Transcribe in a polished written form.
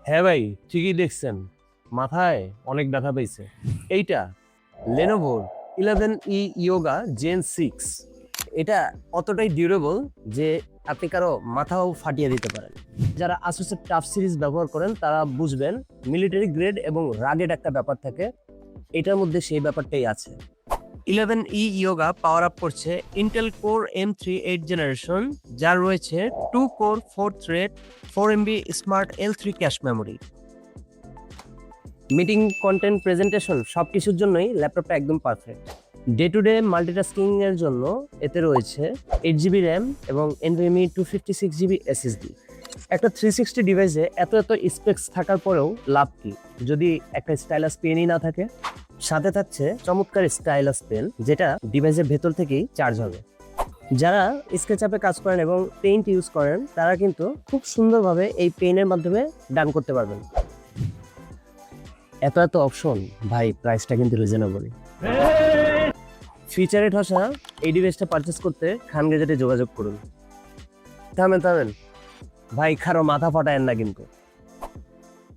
হ্যাঁ ভাই, ঠিকই দেখছেন, মাথায় অনেক ব্যথা পেয়েছে। এইটা লেনোভোর 11E ইয়োগা জেন 6। এটা অতটাই ডিউরেবল যে আপনি কারো মাথাও ফাটিয়ে দিতে পারেন। যারা আসুসের টাফ সিরিজ ব্যবহার করেন তারা বুঝবেন মিলিটারি গ্রেড এবং রাগেড একটা ব্যাপার থাকে, এটার মধ্যে সেই ব্যাপারটাই আছে। 11E ইয়োগা পাওয়ার আপ করছে Intel core M3 8th generation, যার রয়েছে 2 core 4 thread 4 MB smart L3 cache memory. Meeting, content, presentation সবকিছুর জন্যই ল্যাপটপটা একদম perfect. Day to day multitasking এর জন্য এতে রয়েছে 8GB র্যাম এবং NVMe 256GB SSD। একটা 360 ডিভাইসে এত স্পেক্স থাকার পরেও লাভ কি যদি একটা স্টাইলাস পেনই না থাকে? সাথে থাকছে চমৎকার স্টাইলাস পেন, যেটা ডিভাইসের ভেতর থেকেই চার্জ হবে। যারা স্কেচআপে কাজ করেন এবং পেইন্ট ইউজ করেন তারা কিন্তু খুব সুন্দরভাবে এই পেনের মাধ্যমে ডান করতে পারবেন। এত অপশন ভাই, প্রাইসটা কিন্তু রিজনেবল। ফিচারে ঠসা এই ডিভাইসটা পারচেস করতে খান গ্যাজেটে যোগাযোগ করুন। থামেন ভাই, কারো মাথা ফাটায়েন না কিন্তু।